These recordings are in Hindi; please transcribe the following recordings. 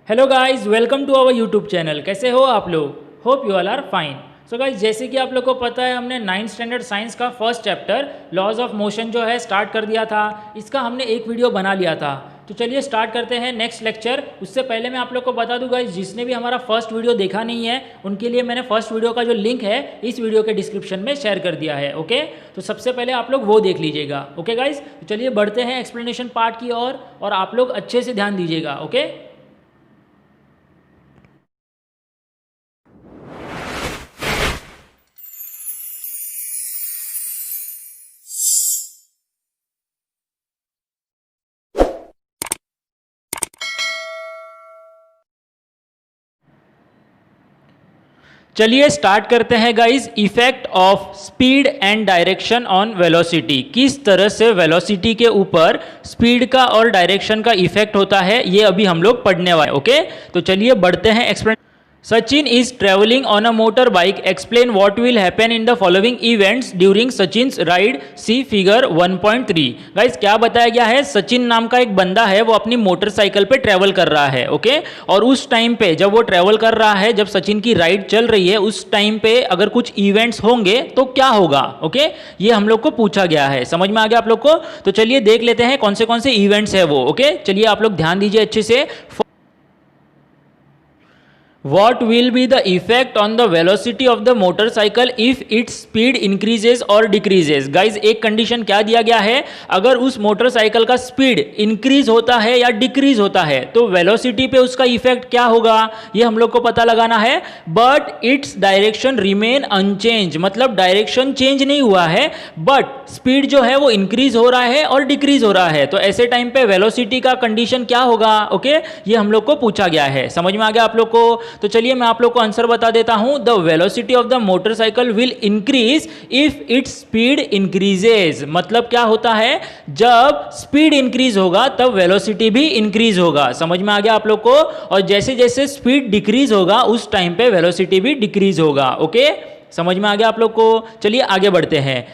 Hello guys, welcome to our YouTube channel. कैसे हो आप लोग? Hope you all are fine. So guys, जैसे कि आप लोग को पता है, हमने 9th स्टैंडर्ड साइंस का first chapter laws of motion जो है स्टार्ट कर दिया था। इसका हमने एक वीडियो बना लिया था। तो चलिए स्टार्ट करते हैं नेक्स्ट लेक्चर। उससे पहले मैं आप लोग को बता दूं गाइस, जिसने भी हमारा फर्स्ट वीडियो देखा नहीं है उनके लिए मैंने फर्स्ट वीडियो का जो लिंक है इस वीडियो के डिस्क्रिप्शन में शेयर कर दिया है। ओके, तो सबसे पहले आप लोग वो देख लीजिएगा। ओके गाइस, तो चलिए बढ़ते हैं एक्सप्लेनेशन पार्ट की ओर और आप लोग अच्छे से ध्यान दीजिएगा। ओके, चलिए स्टार्ट करते हैं guys. Effect of speed and direction on velocity. किस तरह से वेलोसिटी के ऊपर स्पीड का और डायरेक्शन का इफेक्ट होता है, ये अभी हम लोग पढ़ने वाले। ओके, तो चलिए बढ़ते हैं explain. Sachin is travelling on a motor bike. Explain what will happen in the following events during Sachin's ride. See figure 1.3। Guys, क्या बताया गया है? सचिन नाम का एक बंदा है, वो अपनी मोटरसाइकिल पे ट्रेवल कर रहा है। ओके, और उस टाइम पे जब वो ट्रेवल कर रहा है, जब सचिन की राइड चल रही है, उस टाइम पे अगर कुछ इवेंट्स होंगे तो क्या होगा? ओके, ये हम लोग को पूछा गया है। समझ में आ गया आप लोग को? तो चलिए देख लेते हैं कौन से इवेंट्स है वो। ओके, चलिए आप लोग ध्यान दीजिए अच्छे से। What will be the effect on the velocity of the motorcycle if its speed increases or decreases? Guys, एक कंडीशन क्या दिया गया है? अगर उस मोटरसाइकिल का स्पीड इंक्रीज होता है या डिक्रीज होता है तो वेलोसिटी पे उसका इफेक्ट क्या होगा, ये हम लोग को पता लगाना है। But its direction remain unchange, मतलब डायरेक्शन चेंज नहीं हुआ है, बट स्पीड जो है वो इंक्रीज हो रहा है और डिक्रीज हो रहा है। तो ऐसे टाइम पे वेलोसिटी का कंडीशन क्या होगा? ओके, ये हम लोग को पूछा गया है। समझ में आ गया आप लोग को? तो चलिए मैं आप लोग को आंसर बता देता हूं। The velocity of the motorcycle will increase if its speed increases. मतलब क्या होता है? जब स्पीड इंक्रीज होगा तब वेलोसिटी भी इंक्रीज होगा। समझ में आ गया आप लोग को? और जैसे जैसे स्पीड डिक्रीज होगा उस टाइम पे वेलोसिटी भी डिक्रीज होगा। ओके, समझ में आ गया आप लोग को? चलिए आगे बढ़ते हैं।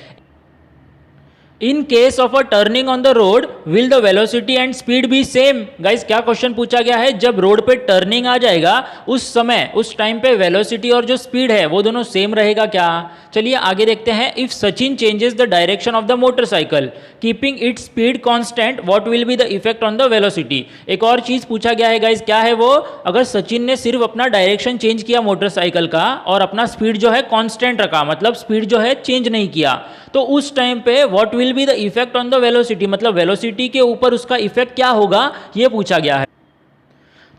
इन case of a turning on the road will the velocity and speed B same. Guys, क्या क्वेश्चन पूछा गया है? जब रोड पे टर्निंग आ जाएगा उस समय, उस टाइम पे वेलोसिटी और जो स्पीड है वो दोनों सेम रहेगा क्या? चलिए आगे देखते हैं। If Sachin changes the direction of the motorcycle keeping its speed constant what will be the effect on the velocity. एक और चीज पूछा गया है गाइस, क्या है वो? अगर सचिन ने सिर्फ अपना डायरेक्शन चेंज किया मोटरसाइकिल का और अपना स्पीड जो है कांस्टेंट रखा, मतलब स्पीड जो है चेंज नहीं किया, तो उस टाइम पे what will be the effect on the velocity, मतलब वेलोसिटी के ऊपर उसका इफेक्ट क्या होगा, ये पूछा गया है।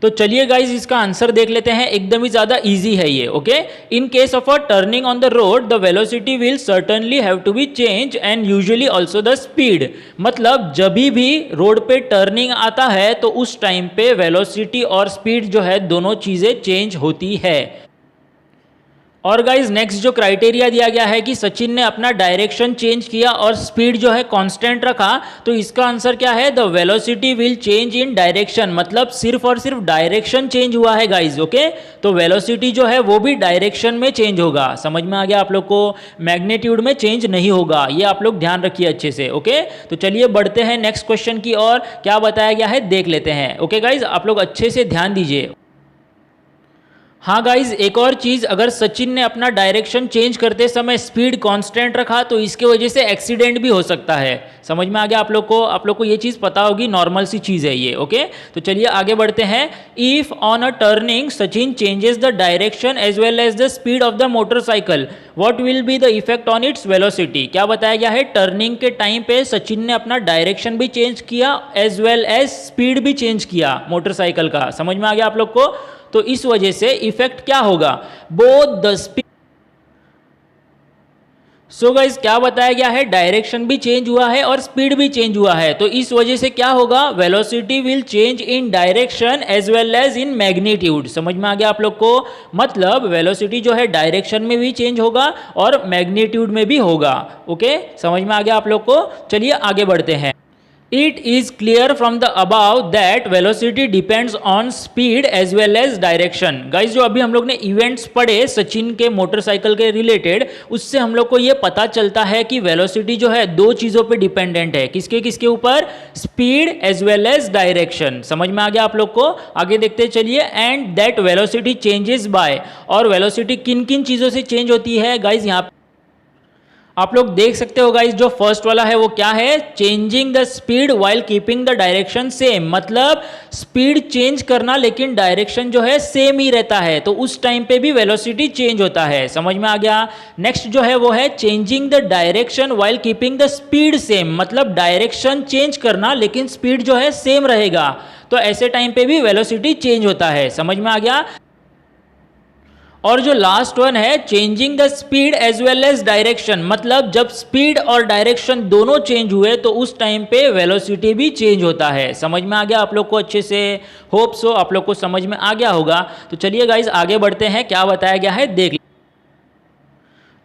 तो चलिए गाइज इसका आंसर देख लेते हैं। एकदम ही ज्यादा इजी है ये। Okay, in case of a turning on the road the velocity will certainly have to be change and usually also the speed. मतलब जब भी रोड पे टर्निंग आता है तो उस टाइम पे वेलोसिटी और स्पीड जो है दोनों चीजें चेंज होती है। और गाइज नेक्स्ट जो क्राइटेरिया दिया गया है कि सचिन ने अपना डायरेक्शन चेंज किया और स्पीड जो है कांस्टेंट रखा, तो इसका आंसर क्या है? The velocity will change in direction. मतलब सिर्फ और सिर्फ डायरेक्शन चेंज हुआ है गाइज। ओके, तो वेलोसिटी जो है वो भी डायरेक्शन में चेंज होगा। समझ में आ गया आप लोग को? मैग्नीट्यूड में चेंज नहीं होगा, ये आप लोग ध्यान रखिए अच्छे से। ओके, तो चलिए बढ़ते हैं नेक्स्ट क्वेश्चन की ओर। क्या बताया गया है देख लेते हैं। ओके गाइज, आप लोग अच्छे से ध्यान दीजिए। हाँ गाइज, एक और चीज, अगर सचिन ने अपना डायरेक्शन चेंज करते समय स्पीड कांस्टेंट रखा तो इसके वजह से एक्सीडेंट भी हो सकता है। समझ में आ गया आप लोग को? आप लोग को ये चीज पता होगी, नॉर्मल सी चीज है ये। ओके, तो चलिए आगे बढ़ते हैं। If on a turning Sachin changes the direction as well as the speed of the motorcycle what will be the effect on its velocity. क्या बताया गया है? टर्निंग के टाइम पे सचिन ने अपना डायरेक्शन भी चेंज किया एज वेल एज स्पीड भी चेंज किया मोटरसाइकिल का। समझ में आ गया आप लोग को? तो इस वजह से इफेक्ट क्या होगा? Both the speed. So guys, क्या बताया गया है? डायरेक्शन भी चेंज हुआ है और स्पीड भी चेंज हुआ है, तो इस वजह से क्या होगा? Velocity will change in direction as well as in magnitude. समझ में आ गया आप लोग को? मतलब वेलोसिटी जो है डायरेक्शन में भी चेंज होगा और मैग्नीट्यूड में भी होगा। ओके, समझ में आ गया आप लोग को? चलिए आगे बढ़ते हैं। It is clear from the above that velocity depends on speed as well as direction. Guys जो अभी हम लोग ने इवेंट्स पढ़े सचिन के मोटरसाइकिल के रिलेटेड, उससे हम लोग को ये पता चलता है कि वेलोसिटी जो है दो चीज़ों पे डिपेंडेंट है. किसके किसके ऊपर? Speed as well as direction. समझ में आ गया आप लोग को? आगे देखते चलिए. And that velocity changes bye, और वेलोसिटी किन किन चीज़ों से चेंज होती है गाइज यहाँ आप लोग देख सकते हो गाइस. जो फर्स्ट वाला है वो क्या है? Changing the speed while keeping the direction same. मतलब स्पीड चेंज करना लेकिन डायरेक्शन जो है सेम ही रहता है, तो उस टाइम पे भी वेलोसिटी चेंज होता है. समझ में आ गया? नेक्स्ट जो है वो है changing the direction while keeping the speed same. मतलब डायरेक्शन चेंज करना लेकिन स्पीड जो है सेम रहेगा, तो ऐसे टाइम पे भी वेलोसिटी चेंज होता है. समझ में आ गया? और जो लास्ट वन है changing the speed as well as direction. मतलब जब स्पीड और डायरेक्शन दोनों चेंज हुए तो उस टाइम पे वेलोसिटी भी चेंज होता है. समझ में आ गया आप लोग को अच्छे से? होप सो आप लोग को समझ में आ गया होगा. तो चलिए गाइज आगे बढ़ते हैं. क्या बताया गया है देख.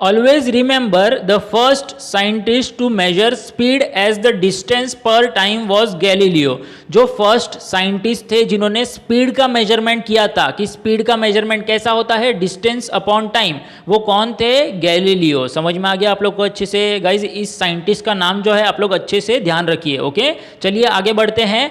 Always remember the first scientist to measure speed as the distance per time was Galileo. जो फर्स्ट साइंटिस्ट थे जिन्होंने स्पीड का मेजरमेंट किया था कि स्पीड का मेजरमेंट कैसा होता है? Distance upon time. वो कौन थे? गैलीलियो. समझ में आ गया आप लोग को अच्छे से? गाइज इस साइंटिस्ट का नाम जो है आप लोग अच्छे से ध्यान रखिए. ओके चलिए आगे बढ़ते हैं.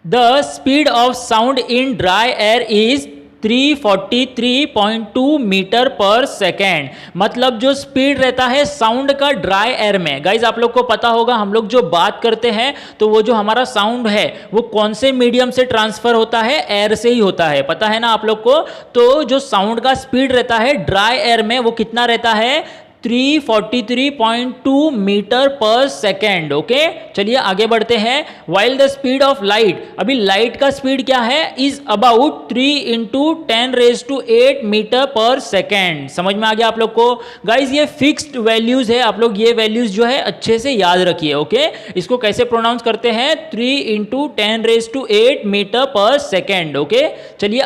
The speed of sound in dry air is 343.2 metre per second. मतलब जो स्पीड रहता है साउंड का ड्राई एयर में. गाइज आप लोग को पता होगा हम लोग जो बात करते हैं तो वो जो हमारा साउंड है वो कौन से मीडियम से ट्रांसफर होता है? एयर से ही होता है. पता है ना आप लोग को? तो जो साउंड का स्पीड रहता है ड्राई एयर में वो कितना रहता है? 343.2 मीटर पर सेकेंड. ओके चलिए आगे बढ़ते हैं. While the speed of light, अभी लाइट का स्पीड क्या है? Is about 3 × 10⁸ metre per second. समझ में आ गया आप लोग को? गाइज ये फिक्स्ड वैल्यूज है, आप लोग ये वैल्यूज जो है अच्छे से याद रखिए. ओके इसको कैसे प्रोनाउंस करते हैं? 3 × 10⁸ मीटर पर सेकेंड. ओके चलिए.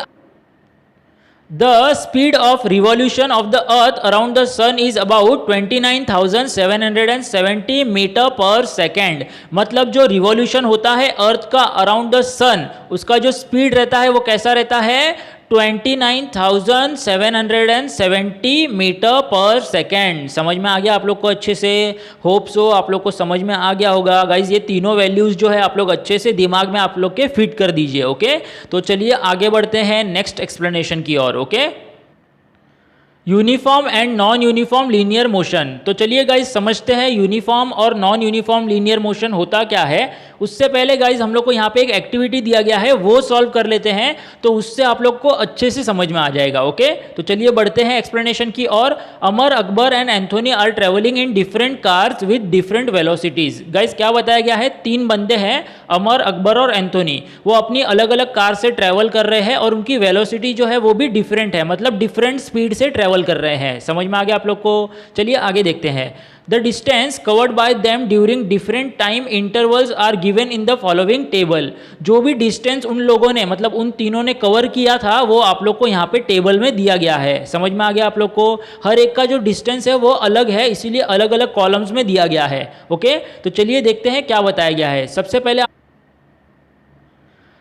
The speed of revolution of the earth around the sun is about 29,770 metre per second. मतलब जो रिवॉल्यूशन होता है अर्थ का अराउंड द सन, उसका जो स्पीड रहता है वो कैसा रहता है? 29,770 मीटर पर सेकेंड. समझ में आ गया आप लोग को अच्छे से? होप सो आप लोग को समझ में आ गया होगा. गाइज ये तीनों वैल्यूज जो है आप लोग अच्छे से दिमाग में आप लोग के फिट कर दीजिए. ओके तो चलिए आगे बढ़ते हैं नेक्स्ट एक्सप्लेनेशन की ओर. Okay uniform and non uniform linear motion. तो चलिए गाइज समझते हैं यूनिफॉर्म और नॉन यूनिफॉर्म लीनियर मोशन होता क्या है. उससे पहले गाइज हम लोग को यहाँ पे एक एक्टिविटी दिया गया है वो सॉल्व कर लेते हैं, तो उससे आप लोग को अच्छे से समझ में आ जाएगा. ओके तो चलिए बढ़ते हैं एक्सप्लेनेशन की ओर. Amar, Akbar and Anthony are travelling in different cars with different velocities. Guys क्या बताया गया है? तीन बंदे हैं अमर, अकबर और एंथोनी. वो अपनी अलग अलग कार से ट्रेवल कर रहे हैं और उनकी वेलोसिटी जो है वो भी डिफरेंट है. मतलब डिफरेंट स्पीड से ट्रेवल कर रहे हैं. समझ में आ गया आप लोग को? चलिए आगे देखते हैं. The distance covered by them during different time intervals are given in the following table. जो भी डिस्टेंस उन लोगों ने मतलब उन तीनों ने कवर किया था वो आप लोग को यहाँ पे टेबल में दिया गया है. समझ में आ गया आप लोग को? हर एक का जो डिस्टेंस है वो अलग है, इसीलिए अलग अलग कॉलम्स में दिया गया है. ओके तो चलिए देखते हैं क्या बताया गया है. सबसे पहले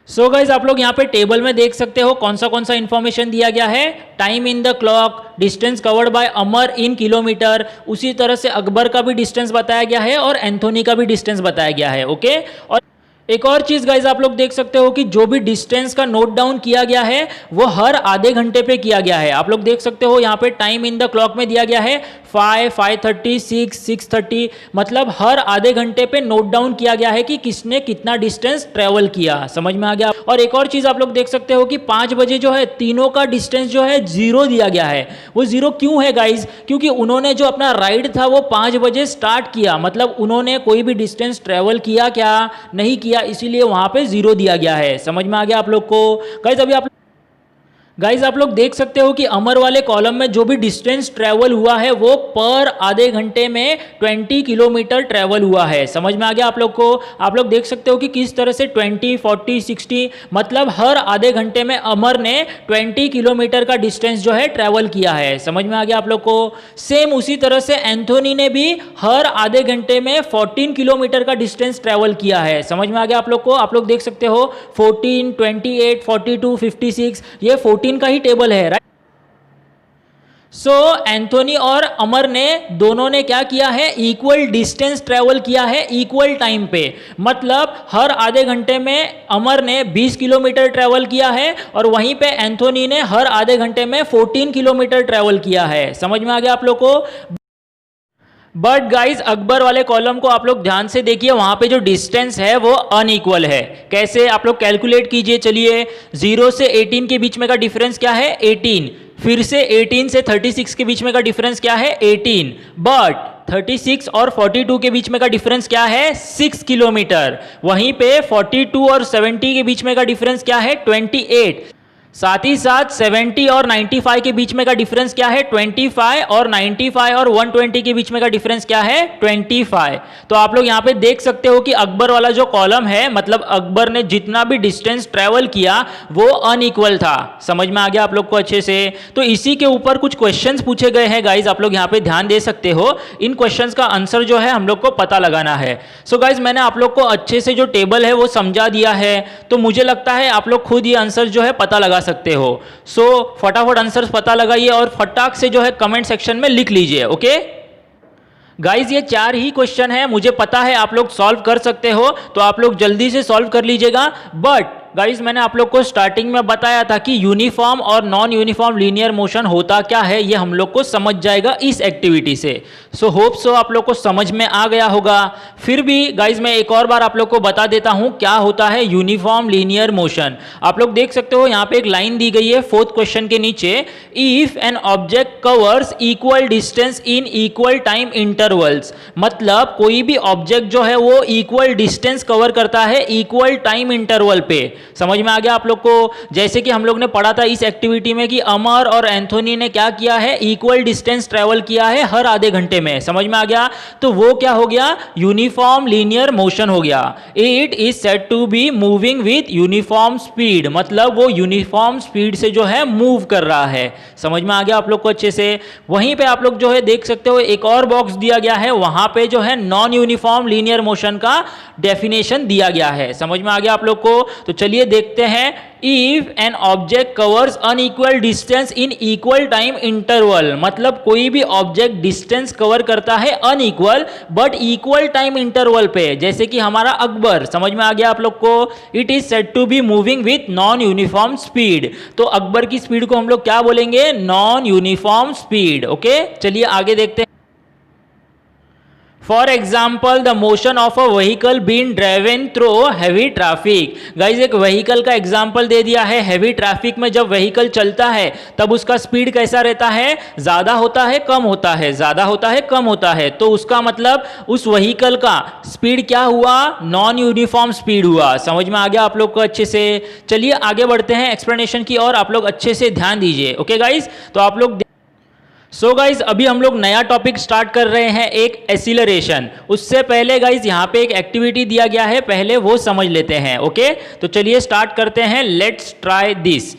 सो गाइज आप लोग यहाँ पे टेबल में देख सकते हो कौन सा इंफॉर्मेशन दिया गया है. Time in the clock, distance covered by Amar in kilometre, उसी तरह से अकबर का भी डिस्टेंस बताया गया है और एंथोनी का भी डिस्टेंस बताया गया है. ओके और एक और चीज गाइज आप लोग देख सकते हो कि जो भी डिस्टेंस का नोट डाउन किया गया है वो हर आधे घंटे पे किया गया है. आप लोग देख सकते हो यहाँ पे टाइम इन द क्लॉक में दिया गया है 5, 5:30, 6, 6:30. मतलब हर आधे घंटे पे नोट डाउन किया गया है कि किसने कितना डिस्टेंस ट्रेवल किया. समझ में आ गया? और एक और चीज आप लोग देख सकते हो कि 5 बजे जो है तीनों का डिस्टेंस जो है 0 दिया गया है. वो 0 क्यों है गाइज? क्योंकि उन्होंने जो अपना राइड था वो 5 बजे स्टार्ट किया. मतलब उन्होंने कोई भी डिस्टेंस ट्रेवल किया क्या? नहीं किया, इसीलिए वहां पे 0 दिया गया है. समझ में आ गया आप लोग को? गाइज अभी आप गाइज आप लोग देख सकते हो कि अमर वाले कॉलम में जो भी डिस्टेंस ट्रेवल हुआ है वो पर आधे घंटे में 20 किलोमीटर ट्रेवल हुआ है। समझ में आ गया आप लोग को? आप लोग देख सकते हो कि किस तरह से 20, 40, 60 मतलब हर आधे घंटे में अमर ने 20 किलोमीटर का डिस्टेंस जो है ट्रेवल किया है। समझ में आ गया आप लोग को? सेम उसी तरह से एंथोनी ने भी हर आधे घंटे में 14 किलोमीटर का डिस्टेंस ट्रेवल किया है। समझ में आ गया आप लोग को? आप लोग देख सकते हो 14, 28, 42, 56 ये 14 का ही टेबल है, राइट? सो एंथोनी और अमर ने दोनों ने क्या किया है? इक्वल डिस्टेंस ट्रेवल किया है इक्वल टाइम पे। मतलब हर आधे घंटे में अमर ने 20 किलोमीटर ट्रेवल किया है और वहीं पे एंथोनी ने हर आधे घंटे में 14 किलोमीटर ट्रेवल किया है। समझ में आ गया आप लोग को? बट गाइज अकबर वाले कॉलम को आप लोग ध्यान से देखिए, वहां पे जो डिस्टेंस है वो अनइक्वल है। कैसे? आप लोग कैलकुलेट कीजिए। चलिए 0 से 18 के बीच में का डिफरेंस क्या है? 18। फिर से 18 से 36 के बीच में का डिफरेंस क्या है? 18। बट 36 और 42 के बीच में का डिफरेंस क्या है? 6 किलोमीटर। वहीं पे 42 और 70 के बीच में का डिफरेंस क्या है? 28। साथ ही साथ 70 और 95 के बीच में का डिफरेंस क्या है? 25। और 95 और 120 के बीच में का डिफरेंस क्या है? 25। तो आप लोग यहां पे देख सकते हो कि अकबर वाला जो कॉलम है, मतलब अकबर ने जितना भी डिस्टेंस ट्रेवल किया वो अनइक्वल था। समझ में आ गया आप लोग को अच्छे से? तो इसी के ऊपर कुछ क्वेश्चंस पूछे गए हैं गाइज, आप लोग यहां पे ध्यान दे सकते हो। इन क्वेश्चंस का आंसर जो है हम लोग को पता लगाना है। सो गाइज मैंने आप लोग को अच्छे से जो टेबल है वो समझा दिया है, तो मुझे लगता है आप लोग खुद ये आंसर जो है पता लगा सकते हो। सो फटाफट आंसर पता लगाइए और फटाक से जो है कमेंट सेक्शन में लिख लीजिए। ओके गाइज, ये 4 ही क्वेश्चन है, मुझे पता है आप लोग सॉल्व कर सकते हो, तो आप लोग जल्दी से सॉल्व कर लीजिएगा। बट गाइज मैंने आप लोग को स्टार्टिंग में बताया था कि यूनिफॉर्म और नॉन यूनिफॉर्म लीनियर मोशन होता क्या है, ये हम लोग को समझ जाएगा इस एक्टिविटी से। सो होप सो आप लोग को समझ में आ गया होगा। फिर भी गाइज मैं एक और बार आप लोग को बता देता हूं क्या होता है यूनिफॉर्म लीनियर मोशन। आप लोग देख सकते हो यहाँ पे एक लाइन दी गई है 4th क्वेश्चन के नीचे, if an object covers equal distance in equal time intervals. मतलब कोई भी ऑब्जेक्ट जो है वो इक्वल डिस्टेंस कवर करता है इक्वल टाइम इंटरवल पे। समझ में आ गया आप लोग को? जैसे कि हम लोग ने पढ़ा था इस एक्टिविटी में कि अमर और एंथोनी ने क्या किया है? इक्वल डिस्टेंस ट्रेवल किया है हर आधे घंटे में। समझ में आ गया? तो वो क्या हो गया? यूनिफॉर्म लीनियर मोशन हो गया। It is said to be moving with uniform speed. मतलब वो यूनिफॉर्म स्पीड से जो है मूव कर रहा है। समझ में आ गया आप लोग को अच्छे से? वहीं पे आप लोग जो है देख सकते हो एक और बॉक्स दिया गया है, वहां पे जो है नॉन यूनिफॉर्म लीनियर मोशन का डेफिनेशन दिया गया है। समझ में आ गया आप लोग को? तो चलिए देखते हैं। If an object covers unequal distance in equal time interval. मतलब कोई भी ऑब्जेक्ट डिस्टेंस कवर करता है unequal but equal time interval पे, जैसे कि हमारा अकबर। समझ में आ गया आप लोग को? It is said to be moving with non uniform speed. तो अकबर की स्पीड को हम लोग क्या बोलेंगे? Non uniform speed. ओके चलिए आगे देखते हैं। For example the motion of a vehicle been driven through heavy traffic. Guys एक व्हीकल का एग्जाम्पल दे दिया है। हैवी ट्रैफिक में जब व्हीकल चलता है तब उसका स्पीड कैसा रहता है? ज्यादा होता है, कम होता है, ज्यादा होता है, कम होता है। तो उसका मतलब उस व्हीकल का स्पीड क्या हुआ? नॉन यूनिफॉर्म स्पीड हुआ। समझ में आ गया आप लोग को अच्छे से? चलिए आगे बढ़ते हैं एक्सप्लेनेशन की और, आप लोग अच्छे से ध्यान दीजिए। ओके गाइज, तो आप लोग सो गाइज अभी हम लोग नया टॉपिक स्टार्ट कर रहे हैं, एक एसिलरेशन। उससे पहले गाइज यहाँ पे एक एक्टिविटी दिया गया है, पहले वो समझ लेते हैं। ओके तो चलिए स्टार्ट करते हैं। Let's try this.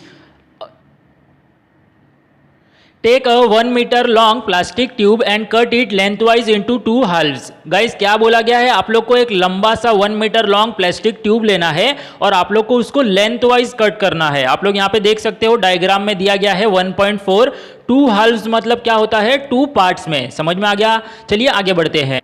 Take a 1 metre long plastic tube and cut it lengthwise into 2 halves. Guys क्या बोला गया है? आप लोग को एक लंबा सा 1 मीटर लॉन्ग प्लास्टिक ट्यूब लेना है और आप लोग को उसको लेंथवाइज कट करना है। आप लोग यहाँ पे देख सकते हो डायग्राम में दिया गया है 1.4। 2 हाल्व्स मतलब क्या होता है? 2 पार्ट्स में। समझ में आ गया? चलिए आगे बढ़ते हैं।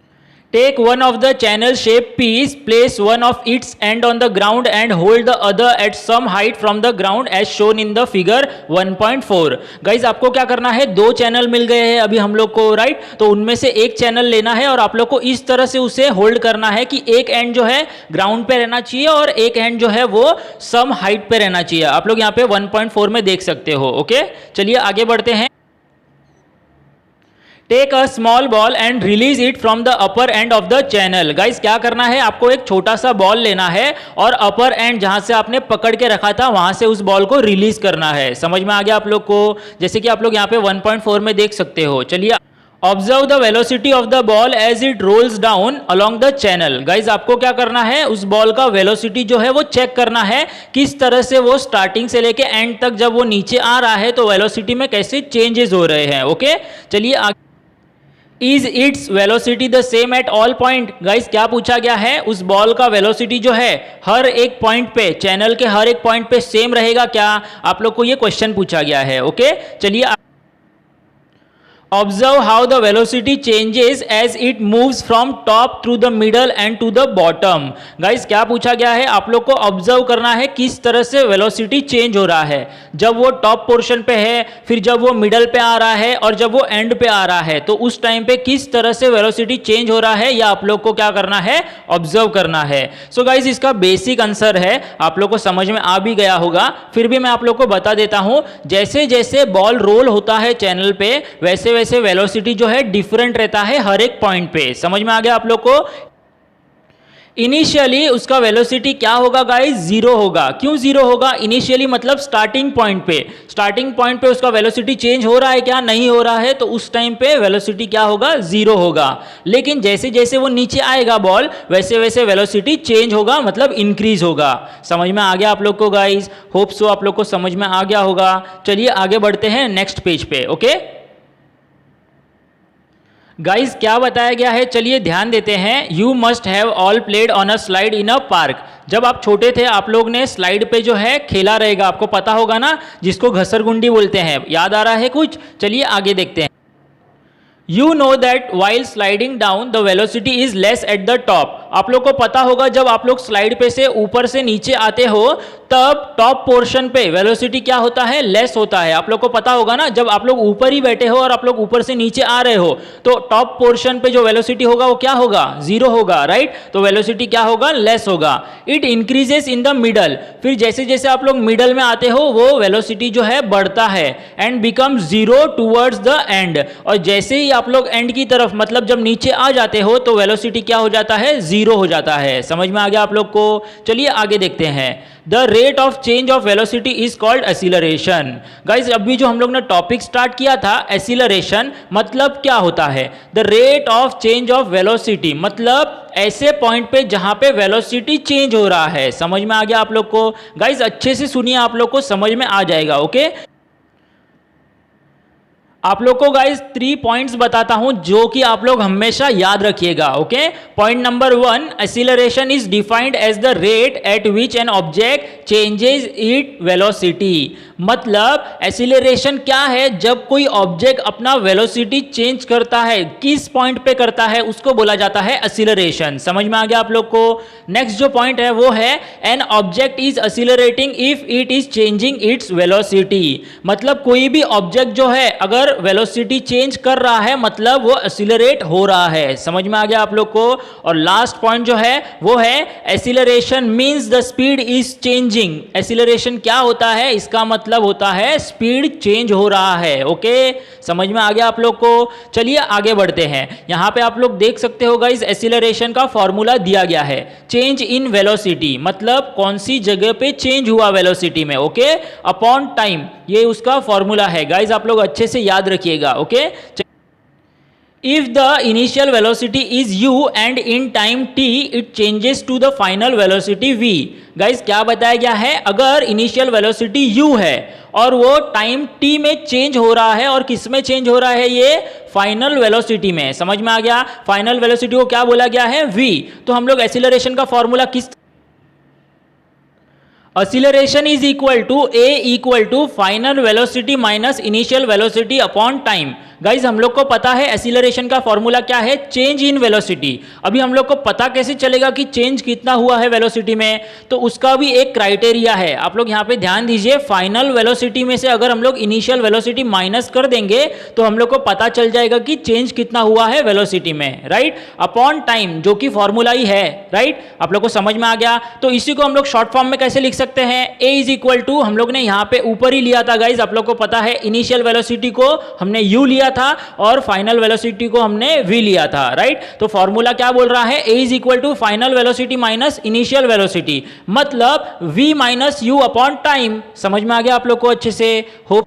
Take one of the channel shaped piece, place one of its end on the ground and hold the other at some height from the ground as shown in the figure 1.4। Guys आपको क्या करना है? 2 चैनल मिल गए हैं अभी हम लोग को, राइट? तो उनमें से एक चैनल लेना है और आप लोग को इस तरह से उसे होल्ड करना है कि एक एंड जो है ग्राउंड पे रहना चाहिए और एक एंड जो है वो सम हाइट पे रहना चाहिए। आप लोग यहाँ पे 1.4 में देख सकते हो। ओके चलिए आगे बढ़ते हैं। Take a small ball and release it from the upper end of the channel. Guys क्या करना है, आपको एक छोटा सा बॉल लेना है और अपर एंड जहां से आपने पकड़ के रखा था वहां से उस बॉल को रिलीज करना है। समझ में आ गया आप लोग को? जैसे कि आप लोग यहाँ पे 1.4 में देख सकते हो। चलिए, observe the velocity of the ball as it rolls down along the channel. Guys आपको क्या करना है, उस बॉल का वेलोसिटी जो है वो चेक करना है, किस तरह से वो स्टार्टिंग से लेके एंड तक जब वो नीचे आ रहा है तो वेलोसिटी में कैसे चेंजेस हो रहे हैं। ओके, चलिए आगे। Is its velocity the same at all point. Guys क्या पूछा गया है, उस बॉल का वेलोसिटी जो है हर एक पॉइंट पे, चैनल के हर एक पॉइंट पे सेम रहेगा क्या? आप लोग को ये क्वेश्चन पूछा गया है। ओके, चलिए, observe how the velocity changes as it moves from top through the middle and to the bottom. Guys क्या पूछा गया है, आप लोग को ऑब्जर्व करना है किस तरह से वेलोसिटी चेंज हो रहा है, जब वो टॉप पोर्शन पे है, फिर जब वो मिडल पे आ रहा है और जब वो एंड पे आ रहा है, तो उस टाइम पे किस तरह से वेलोसिटी चेंज हो रहा है, या आप लोग को क्या करना है, ऑब्जर्व करना है। सो गाइस इसका बेसिक आंसर है, आप लोग को समझ में आ भी गया होगा, फिर भी मैं आप लोग को बता देता हूं। जैसे जैसे बॉल रोल होता है चैनल पे, वैसे वैसे वेलोसिटी जो है डिफरेंट रहता है हर एक पॉइंट पे। समझ में आ गया आप लोग को? इनिशियली उसका वेलोसिटी क्या होगा गाइस, जीरो होगा। क्यों जीरो होगा? इनिशियली मतलब स्टार्टिंग पॉइंट पे उसका वेलोसिटी चेंज हो रहा है क्या, नहीं हो रहा है, तो उस टाइम पे वेलोसिटी क्या होगा, जीरो होगा। लेकिन जैसे जैसे वो नीचे आएगा बॉल, वैसे वैसे वेलोसिटी चेंज होगा, मतलब इंक्रीज होगा। समझ में आ गया आप लोग को गाइस? होप सो आप लोग को समझ में आ गया होगा। चलिए आगे बढ़ते हैं नेक्स्ट पेज पे। ओके गाइज क्या बताया गया है, चलिए ध्यान देते हैं। You must have all played on a slide in a park. जब आप छोटे थे आप लोग ने स्लाइड पे जो है खेला रहेगा, आपको पता होगा ना, जिसको घसरगुंडी बोलते हैं। याद आ रहा है कुछ? चलिए आगे देखते हैं। You know that while sliding down the velocity is less at the top. आप लोग को पता होगा जब आप लोग स्लाइड पे से ऊपर से नीचे आते हो तब टॉप पोर्शन पे वेलोसिटी क्या होता है, लेस होता है। आप लोग को पता होगा ना, जब आप लोग ऊपर ही बैठे हो और आप लोग ऊपर से नीचे आ रहे हो तो टॉप पोर्शन पे जो वेलोसिटी होगा वो क्या होगा, जीरो होगा, राइट? तो वेलोसिटी क्या होगा, लेस होगा। It increases in the middle. फिर जैसे जैसे आप लोग मिडल में आते हो वो वेलोसिटी जो है बढ़ता है and become zero towards the end. और जैसे ही आप लोग एंड की तरफ, मतलब जब नीचे आ जाते हो तो वेलोसिटी क्या हो जाता है, जीरो हो जाता है। समझ में आ गया आप लोग को? चलिए आगे देखते हैं। The rate of change of velocity is called acceleration. Guys अभी जो हम लोग ने टॉपिक स्टार्ट किया था, एक्सीलरेशन मतलब क्या होता है, the rate of change of velocity मतलब ऐसे पॉइंट पे जहां पे वेलोसिटी चेंज हो रहा है। समझ में आ गया आप लोग को? गाइस अच्छे से सुनिए, आप लोग को समझ में आ जाएगा। ओके आप लोग को गाइस 3 पॉइंट्स बताता हूं जो कि आप लोग हमेशा याद रखिएगा। Okay, point number 1, acceleration is defined as the rate at which an object changes it velocity. मतलब एक्सीलरेशन क्या है, जब कोई ऑब्जेक्ट अपना वेलोसिटी चेंज करता है, किस पॉइंट पे करता है, उसको बोला जाता है एक्सीलरेशन। समझ में आ गया आप लोग को? नेक्स्ट जो पॉइंट है वो है an object is accelerating if it is changing its velocity. मतलब कोई भी ऑब्जेक्ट जो है अगर वेलोसिटी चेंज कर रहा है मतलब वो एक्सीलरेट हो रहा है। समझ में आ गया आप लोग को? और लास्ट पॉइंट जो है वो है acceleration means the speed is changing. Acceleration क्या होता है, इसका मतलब होता है स्पीड चेंज हो रहा है। ओके समझ में आ गया आप लोग को? चलिए आगे बढ़ते हैं। यहां पे आप लोग देख सकते हो गाइस, एक्सीलरेशन का फॉर्मूला दिया गया है, चेंज इन वेलोसिटी मतलब कौन सी जगह पे चेंज हुआ वेलोसिटी में, ओके, अपॉन टाइम, ये उसका फॉर्मूला है गाइस, आप लोग अच्छे से याद रखिएगा। Okay, if the initial velocity is u and in time t it changes to the final velocity v। Guys क्या बताया गया है, अगर इनिशियल वेलोसिटी u है और वो टाइम t में चेंज हो रहा है, और किस में चेंज हो रहा है, ये फाइनल वेलोसिटी में। समझ में आ गया? फाइनल वेलोसिटी को क्या बोला गया है, v। तो हम लोग एक्सीलरेशन का फॉर्मूला किस, acceleration is equal to a equal to final velocity minus initial velocity upon time. Guys हम लोग को पता है एक्सीलरेशन का फॉर्मूला क्या है, चेंज इन वेलोसिटी। अभी हम लोग को पता कैसे चलेगा कि चेंज कितना हुआ है वेलोसिटी में, तो उसका भी एक क्राइटेरिया है। आप लोग यहाँ पे ध्यान दीजिए, फाइनल वेलोसिटी में से अगर हम लोग इनिशियल वेलोसिटी माइनस कर देंगे तो हम लोग को पता चल जाएगा कि चेंज कितना हुआ है वेलोसिटी में, राइट, अपॉन टाइम, जो कि फॉर्मूला ही है, राइट। आप लोग को समझ में आ गया? तो इसी को हम लोग शॉर्ट फॉर्म में कैसे लिख सकते सकते हैं a इज इक्वल टू, हम लोग ने यहाँ पे ऊपर ही लिया था गाइज, आप लोग को पता है इनिशियल वेलोसिटी को हमने u लिया था और फाइनल वेलोसिटी को हमने v लिया था, राइट। तो फॉर्मूला क्या बोल रहा है, a is equal to final velocity minus initial velocity, मतलब v minus u upon time. समझ में आ गया आप लोग को अच्छे से? Hope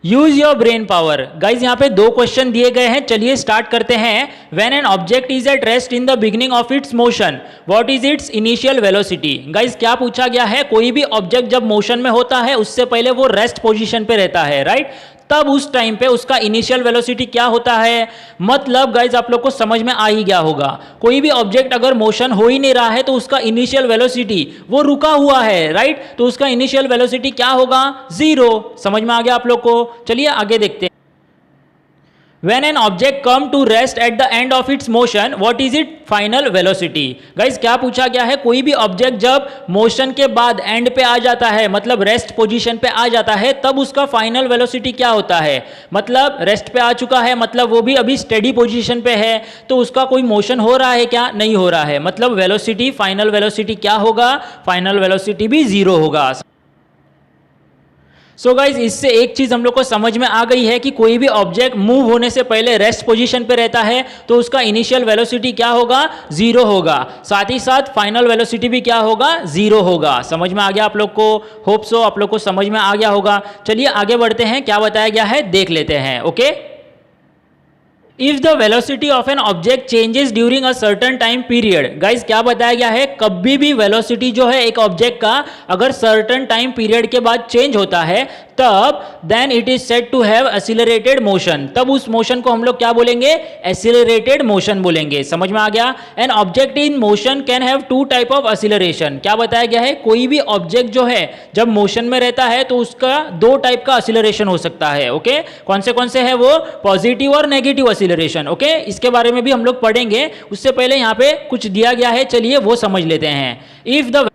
use your brain power. Guys यहाँ पे दो क्वेश्चन दिए गए हैं, चलिए स्टार्ट करते हैं। When an object is at rest in the beginning of its motion, what is it's initial velocity. Guys क्या पूछा गया है, कोई भी ऑब्जेक्ट जब मोशन में होता है उससे पहले वो रेस्ट पोजीशन पे रहता है, राइट, तब उस टाइम पे उसका इनिशियल वेलोसिटी क्या होता है। मतलब गाइज आप लोग को समझ में आ ही गया होगा, कोई भी ऑब्जेक्ट अगर मोशन हो ही नहीं रहा है तो उसका इनिशियल वेलोसिटी वो रुका हुआ है, राइट, तो उसका इनिशियल वेलोसिटी क्या होगा, 0। समझ में आ गया आप लोग को? चलिए आगे देखते हैं। When an object come to rest at the end of its motion, what is its final velocity? Guys क्या पूछा गया है, कोई भी ऑब्जेक्ट जब मोशन के बाद एंड पे आ जाता है, मतलब रेस्ट पोजीशन पे आ जाता है, तब उसका फाइनल वेलोसिटी क्या होता है। मतलब रेस्ट पे आ चुका है, मतलब वो भी अभी स्टेडी पोजीशन पे है, तो उसका कोई मोशन हो रहा है क्या, नहीं हो रहा है, मतलब वेलोसिटी, फाइनल वेलोसिटी क्या होगा, फाइनल वेलोसिटी भी 0 होगा। सो गाइज इससे एक चीज हम लोग को समझ में आ गई है कि कोई भी ऑब्जेक्ट मूव होने से पहले रेस्ट पोजीशन पे रहता है तो उसका इनिशियल वेलोसिटी क्या होगा, 0 होगा, साथ ही साथ फाइनल वेलोसिटी भी क्या होगा, 0 होगा। समझ में आ गया आप लोग को? होप सो आप लोग को समझ में आ गया होगा। चलिए आगे बढ़ते हैं, क्या बताया गया है देख लेते हैं। Okay, if the velocity of N object changes during a certain time period. Guys क्या बताया गया है, कभी भी वेलोसिटी जो है एक ऑब्जेक्ट का अगर सर्टन टाइम पीरियड के बाद चेंज होता है तब then it is said to have accelerated motion, तब उस मोशन को हम लोग क्या बोलेंगे, एक्सीलरेटेड मोशन बोलेंगे। समझ में आ गया? An object in motion can have 2 type of acceleration. क्या बताया गया है, कोई भी ऑब्जेक्ट जो है जब मोशन में रहता है तो उसका 2 टाइप का एक्सीलरेशन हो सकता है। ओके, कौन से है वो, पॉजिटिव और नेगेटिव एक्सीलरेशन। ओके, इसके बारे में भी हम लोग पढ़ेंगे, उससे पहले यहाँ पे कुछ दिया गया है, चलिए वो समझ लेते हैं।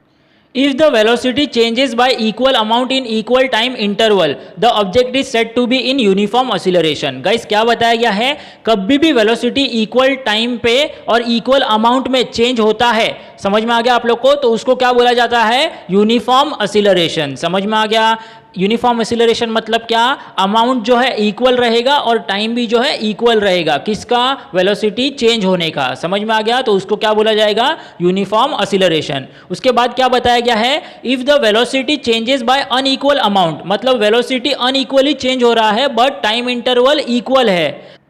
If the velocity changes by equal amount in equal time interval, the object is said to be in uniform acceleration. Guys क्या बताया गया है, कभी भी वेलोसिटी इक्वल टाइम पे और इक्वल अमाउंट में चेंज होता है, समझ में आ गया आप लोग को, तो उसको क्या बोला जाता है, यूनिफॉर्म एक्सीलरेशन। समझ में आ गया? यूनिफॉर्म एक्सीलरेशन मतलब क्या, अमाउंट जो है इक्वल रहेगा और टाइम भी जो है इक्वल रहेगा, किसका, वेलोसिटी चेंज होने का। समझ में आ गया? तो उसको क्या बोला जाएगा, यूनिफॉर्म एक्सीलरेशन। उसके बाद क्या बताया गया है, if the velocity changes by unequal amount, मतलब वेलोसिटी अनइक्वली चेंज हो रहा है बट टाइम इंटरवल इक्वल है,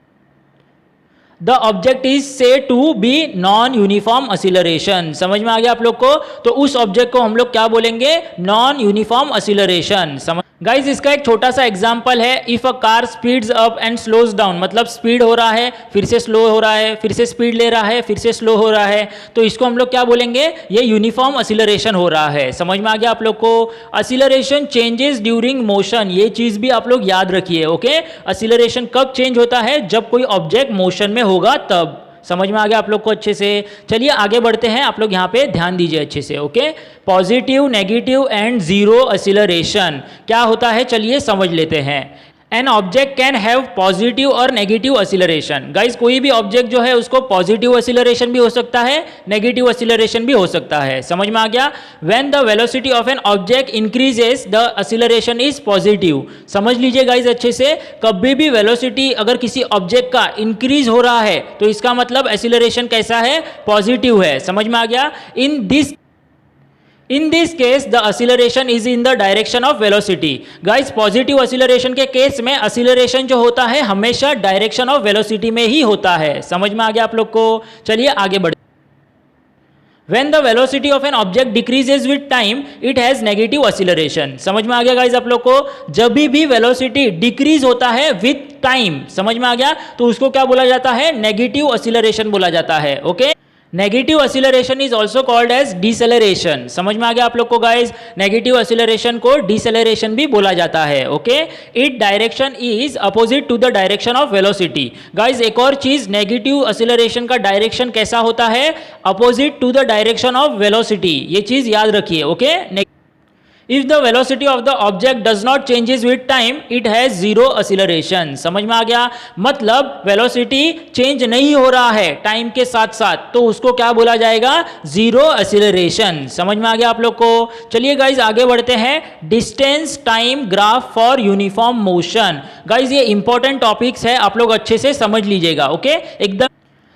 the object is said to be non uniform acceleration. समझ में आ गया आप लोग को? तो उस ऑब्जेक्ट को हम लोग क्या बोलेंगे, नॉन यूनिफॉर्म एक्सीलरेशन। गाइज इसका एक छोटा सा एग्जांपल है, if a car speeds up and slows down, मतलब स्पीड हो रहा है फिर से स्लो हो रहा है, फिर से स्पीड ले रहा है फिर से स्लो हो रहा है, तो इसको हम लोग क्या बोलेंगे, ये यूनिफॉर्म एक्सीलरेशन हो रहा है। समझ में आ गया आप लोग को? एक्सीलरेशन चेंजेस ड्यूरिंग मोशन, ये चीज भी आप लोग याद रखिए। ओके, एक्सीलरेशन कब चेंज होता है, जब कोई ऑब्जेक्ट मोशन में होगा तब। समझ में आ गया आप लोग को अच्छे से? चलिए आगे बढ़ते हैं, आप लोग यहाँ पे ध्यान दीजिए अच्छे से। Okay, positive, negative and zero acceleration क्या होता है, चलिए समझ लेते हैं। An object can have positive और नेगेटिव एक्सीलरेशन। गाइज कोई भी ऑब्जेक्ट जो है उसको पॉजिटिव एक्सीलरेशन भी हो सकता है, नेगेटिव एक्सीलरेशन भी हो सकता है। समझ में आ गया? When the velocity of an object increases the acceleration is positive. समझ लीजिए गाइज अच्छे से, कभी भी वेलोसिटी अगर किसी ऑब्जेक्ट का इंक्रीज हो रहा है तो इसका मतलब एक्सीलरेशन कैसा है, पॉजिटिव है। समझ में आ गया? In this case, the acceleration is in the direction of velocity. Guys, positive acceleration के केस में एक्सीलरेशन जो होता है हमेशा डायरेक्शन ऑफ वेलोसिटी में ही होता है। समझ में आ गया आप लोग को? चलिए आगे बढ़ते। When the velocity of an object decreases with time, it has negative acceleration. समझ में आ गया गाइज आप लोग को? जब भी वेलोसिटी डिक्रीज होता है विथ टाइम, समझ में आ गया, तो उसको क्या बोला जाता है, नेगेटिव एक्सीलरेशन बोला जाता है। Okay, negative acceleration is also called as deceleration. समझ में आ गया आप लोग को गाइज? नेगेटिव एक्सीलरेशन को डिसेलरेशन भी बोला जाता है। Okay, it direction is opposite to the direction of velocity. Guys एक और चीज, नेगेटिव एक्सीलरेशन का डायरेक्शन कैसा होता है, opposite to the direction of velocity, ये चीज याद रखिए। Okay, if the velocity of the object does not changes with time it has zero acceleration. समझ में आ गया, मतलब वेलोसिटी चेंज नहीं हो रहा है टाइम के साथ साथ तो उसको क्या बोला जाएगा, जीरो एक्सीलरेशन। समझ में आ गया आप लोग को। चलिए गाइज आगे बढ़ते हैं, distance time graph for uniform motion. Guys ये इंपॉर्टेंट टॉपिक्स है, आप लोग अच्छे से समझ लीजिएगा। ओके, एकदम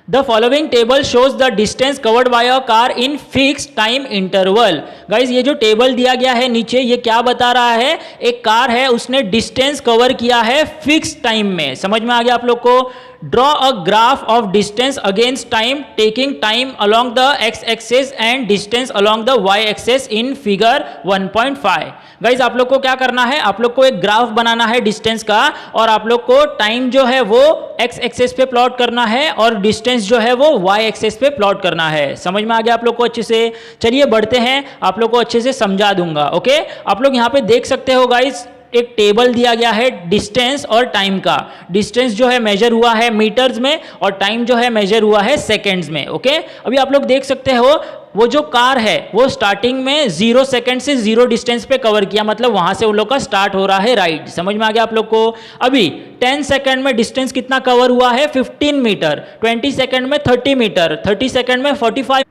The following table shows the distance covered by a car in fixed time interval। Guys ये जो टेबल दिया गया है नीचे, ये क्या बता रहा है, एक कार है उसने डिस्टेंस कवर किया है फिक्स टाइम में। समझ में आ गया आप लोग को। Draw a graph of distance against time taking time along the x axes and distance along the y axes in figure 1.5। Guys आप लोग को क्या करना है, आप लोग को एक ग्राफ बनाना है डिस्टेंस का, और आप लोग को टाइम जो है वो एक्स एक्सेस पे प्लॉट करना है और डिस्टेंस जो है वो वाई एक्सेस पे प्लॉट करना है। समझ में आ गया आप लोग को अच्छे से। चलिए बढ़ते हैं, आप लोग को अच्छे से समझा दूंगा। ओके, आप लोग यहाँ पे देख सकते हो गाइज, एक टेबल दिया गया है डिस्टेंस और टाइम का। डिस्टेंस जो है मेजर हुआ है मीटर्स में और टाइम जो है मेजर हुआ है सेकंड्स में। ओके, अभी आप लोग देख सकते हो वो जो कार है वो स्टार्टिंग में 0 सेकंड से 0 डिस्टेंस पे कवर किया, मतलब वहां से उन लोग का स्टार्ट हो रहा है राइड। समझ में आ गया आप लोग को। अभी 10 सेकंड में डिस्टेंस कितना कवर हुआ है, 15 मीटर। 20 सेकंड में 30 मीटर। 30 सेकंड में 45।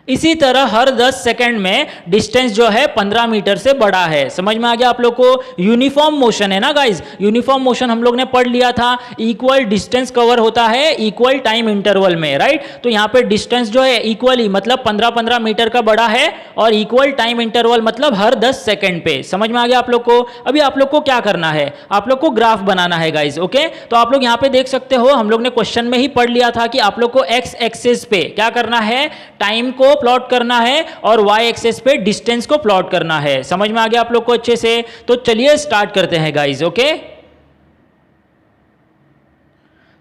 इसी तरह हर 10 सेकंड में डिस्टेंस जो है 15 मीटर से बड़ा है। समझ में आ गया आप लोग को। यूनिफॉर्म मोशन है ना गाइज, यूनिफॉर्म मोशन हम लोग ने पढ़ लिया था, इक्वल डिस्टेंस कवर होता है इक्वल टाइम इंटरवल में, राइट। तो यहाँ पे डिस्टेंस जो है इक्वली मतलब 15-15 मीटर का बड़ा है और इक्वल टाइम इंटरवल मतलब हर 10 सेकंड पे। समझ में आ गया आप लोग को। अभी आप लोग को क्या करना है, आप लोग को ग्राफ बनाना है गाइज। ओके, तो आप लोग यहाँ पे देख सकते हो, हम लोग ने क्वेश्चन में ही पढ़ लिया था कि आप लोग को एक्स एक्सिस पे क्या करना है, टाइम को प्लॉट करना है और वाई एक्सेस पे डिस्टेंस को प्लॉट करना है। समझ में आ गया आप लोग को अच्छे से। तो चलिए स्टार्ट करते हैं गाइज। ओके,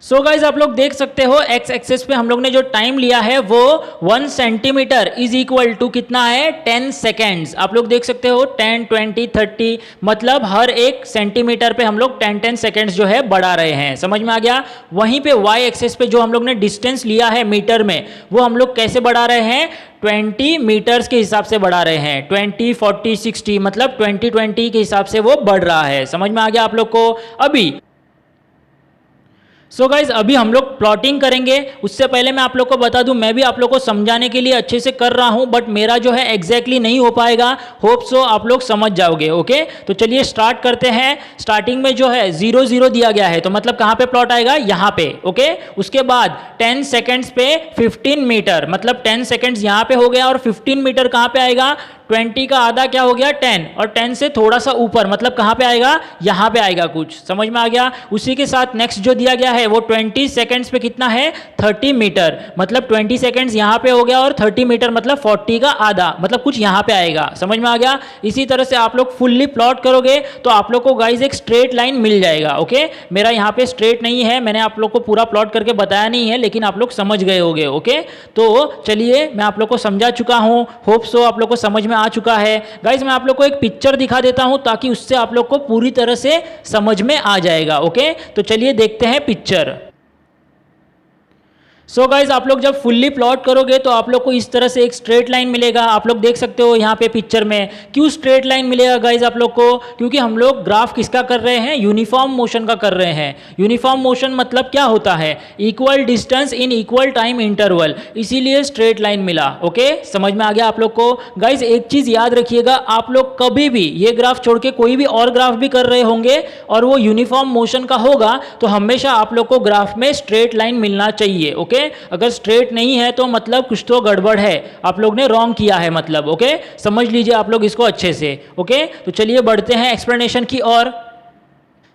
सो गाइज आप लोग देख सकते हो एक्स एक्सेस पे हम लोग ने जो टाइम लिया है वो 1 सेंटीमीटर इज इक्वल टू कितना है, 10 सेकेंड्स। आप लोग देख सकते हो 10, 20, 30 मतलब हर एक सेंटीमीटर पे हम लोग 10-10 सेकेंड्स जो है बढ़ा रहे हैं। समझ में आ गया। वहीं पे वाई एक्सेस पे जो हम लोग ने डिस्टेंस लिया है मीटर में, वो हम लोग कैसे बढ़ा रहे हैं, 20 मीटर्स के हिसाब से बढ़ा रहे हैं। 20, 40, 60 मतलब 20-20 के हिसाब से वो बढ़ रहा है। समझ में आ गया आप लोग को। अभी सो गाइज अभी हम लोग प्लॉटिंग करेंगे। उससे पहले मैं आप लोग को बता दूं, मैं भी आप लोग को समझाने के लिए अच्छे से कर रहा हूं, बट मेरा जो है एग्जैक्टली नहीं हो पाएगा। होप सो आप लोग समझ जाओगे। ओके, तो चलिए स्टार्ट करते हैं। स्टार्टिंग में जो है 0-0 दिया गया है, तो मतलब कहां पे प्लॉट आएगा, यहां पे। ओके, उसके बाद 10 सेकेंड्स पे 15 मीटर मतलब 10 सेकेंड्स यहां पे हो गया और 15 मीटर कहां पे आएगा, 20 का आधा क्या हो गया, 10, और 10 से थोड़ा सा ऊपर मतलब कहां पे आएगा, यहां पे आएगा कुछ। समझ में आ गया। उसी के साथ नेक्स्ट जो दिया गया है वो 20 सेकंड्स पे कितना है, 30 मीटर मतलब 20 सेकंड्स यहां पे हो गया और 30 मीटर मतलब 40 का आधा मतलब कुछ यहां पे आएगा। समझ में आ गया। इसी तरह से आप लोग फुल्ली प्लॉट करोगे तो आप लोग को गाइज एक स्ट्रेट लाइन मिल जाएगा। ओके, मेरा यहाँ पे स्ट्रेट नहीं है, मैंने आप लोग को पूरा प्लॉट करके बताया नहीं है, लेकिन आप लोग समझ गए होगे। ओके, तो चलिए मैं आप लोग को समझा चुका हूँ, होप सो आप लोग को समझ में आ चुका है। गाइज मैं आप लोग को एक पिक्चर दिखा देता हूं ताकि उससे आप लोग को पूरी तरह से समझ में आ जाएगा। ओके, तो चलिए देखते हैं पिक्चर। सो गाइज आप लोग जब फुल्ली प्लॉट करोगे तो आप लोग को इस तरह से एक स्ट्रेट लाइन मिलेगा। आप लोग देख सकते हो यहाँ पे पिक्चर में। क्यों स्ट्रेट लाइन मिलेगा गाइज आप लोग को, क्योंकि हम लोग ग्राफ किसका कर रहे हैं, यूनिफॉर्म मोशन का कर रहे हैं। यूनिफॉर्म मोशन मतलब क्या होता है, equal distance in equal time interval, इसीलिए स्ट्रेट लाइन मिला। ओके, समझ में आ गया आप लोग को। गाइज एक चीज याद रखिएगा, आप लोग कभी भी ये ग्राफ छोड़ के कोई भी और ग्राफ भी कर रहे होंगे और वो यूनिफॉर्म मोशन का होगा तो हमेशा आप लोग को ग्राफ में स्ट्रेट लाइन मिलना चाहिए। ओके, अगर स्ट्रेट नहीं है तो मतलब कुछ तो गड़बड़ है, आप लोग ने रॉन्ग किया है मतलब। ओके, समझ लीजिए आप लोग इसको अच्छे से। ओके, तो चलिए बढ़ते हैं एक्सप्लेनेशन की ओर।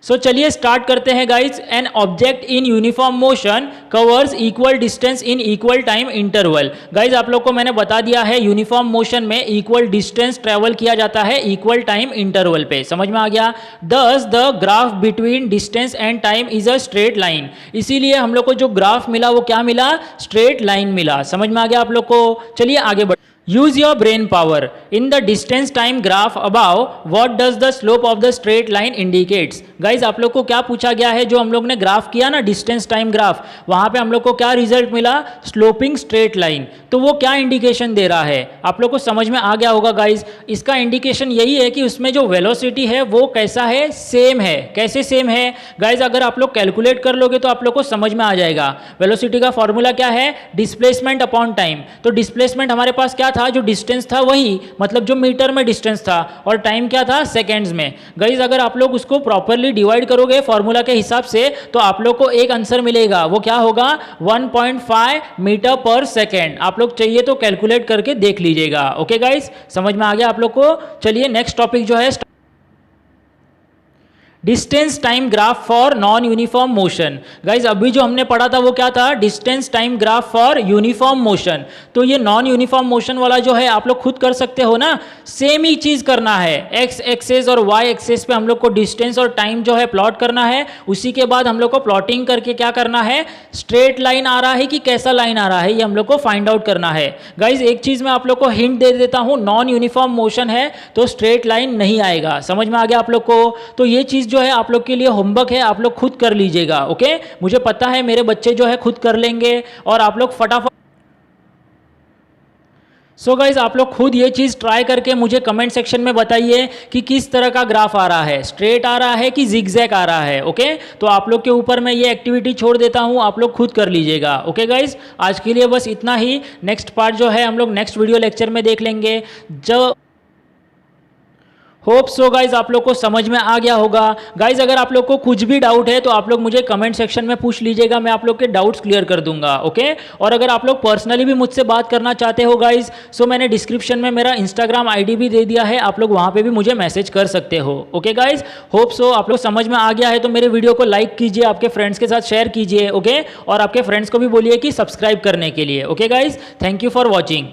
सो चलिए स्टार्ट करते हैं guys. An object in uniform motion covers equal distance in equal time interval. Guys आप लोग को मैंने बता दिया है, यूनिफॉर्म मोशन में इक्वल डिस्टेंस ट्रेवल किया जाता है इक्वल टाइम इंटरवल पे। समझ में आ गया। दस the graph between distance and time is a straight line, इसीलिए हम लोग को जो ग्राफ मिला वो क्या मिला, स्ट्रेट लाइन मिला। समझ में आ गया आप लोग को। चलिए आगे बढ़। Use your brain power in the distance time graph above what does the slope of the straight line indicates. Guys आप लोग को क्या पूछा गया है, जो हम लोग ने ग्राफ किया ना डिस्टेंस टाइम ग्राफ, वहां पे हम लोग को क्या रिजल्ट मिला, स्लोपिंग स्ट्रेट लाइन। तो वो क्या इंडिकेशन दे रहा है आप लोग को समझ में आ गया होगा गाइज। इसका इंडिकेशन यही है कि उसमें जो वेलोसिटी है वो कैसा है, सेम है। कैसे सेम है गाइज, अगर आप लोग कैलकुलेट कर लोगे तो आप लोग को समझ में आ जाएगा। वेलोसिटी का फॉर्मूला क्या है, डिस्प्लेसमेंट अपॉन टाइम। तो डिस्प्लेसमेंट हमारे पास क्या था, जो डिस्टेंस था वही, मतलब जो मीटर में डिस्टेंस था, और टाइम क्या था, सेकेंड्स में। गाइज अगर आप लोग उसको प्रॉपरली डिवाइड करोगे फॉर्मूला के हिसाब से तो आप लोग को एक आंसर मिलेगा, वो क्या होगा, 1.5 मीटर पर सेकेंड। आप लोग चाहिए तो कैलकुलेट करके देख लीजिएगा। ओके गाइज, समझ में आ गया आप लोग को। चलिए नेक्स्ट टॉपिक जो है, distance time graph for non uniform motion. Guys अभी जो हमने पढ़ा था वो क्या था, distance time graph for uniform motion. तो ये नॉन यूनिफॉर्म मोशन वाला जो है आप लोग खुद कर सकते हो ना, सेम ही चीज करना है। एक्स एक्सेस और वाई एक्सेस पे हम लोग को डिस्टेंस और टाइम जो है प्लॉट करना है। उसी के बाद हम लोग को प्लॉटिंग करके क्या करना है, स्ट्रेट लाइन आ रहा है कि कैसा लाइन आ रहा है, ये हम लोग को फाइंड आउट करना है। गाइज एक चीज मैं आप लोग को हिंट दे देता हूं, नॉन यूनिफॉर्म मोशन है तो स्ट्रेट लाइन नहीं आएगा। समझ में आ गया आप लोग को। तो ये चीज जो है आप लोग के लिए होमवर्क है, आप लोग खुद कर लीजिएगा। ओके, मुझे पता है मेरे बच्चे जो है खुद कर लेंगे और आप लोग फटाफट। सो गाइज आप लोग खुद ये चीज ट्राई करके मुझे कमेंट सेक्शन में बताइए कि किस तरह का ग्राफ आ रहा है, स्ट्रेट आ रहा है कि जिगजैग आ रहा है। ओके, तो आप लोग के ऊपर मैं ये एक्टिविटी छोड़ देता हूं, आप लोग खुद कर लीजिएगा। ओके गाइज, आज के लिए बस इतना ही। नेक्स्ट पार्ट जो है हम लोग नेक्स्ट वीडियो लेक्चर में देख लेंगे। जो होप सो गाइज आप लोग को समझ में आ गया होगा। गाइज अगर आप लोग को कुछ भी डाउट है तो आप लोग मुझे कमेंट सेक्शन में पूछ लीजिएगा, मैं आप लोग के डाउट्स क्लियर कर दूंगा। ओके, और अगर आप लोग पर्सनली भी मुझसे बात करना चाहते हो गाइज, सो मैंने डिस्क्रिप्शन में मेरा इंस्टाग्राम आईडी भी दे दिया है, आप लोग वहां पे भी मुझे मैसेज कर सकते हो। ओके गाइज, होप सो आप लोग समझ में आ गया है। तो मेरे वीडियो को लाइक कीजिए, आपके फ्रेंड्स के साथ शेयर कीजिए। ओके, और आपके फ्रेंड्स को भी बोलिए कि सब्सक्राइब करने के लिए। Okay guys, thank you for watching.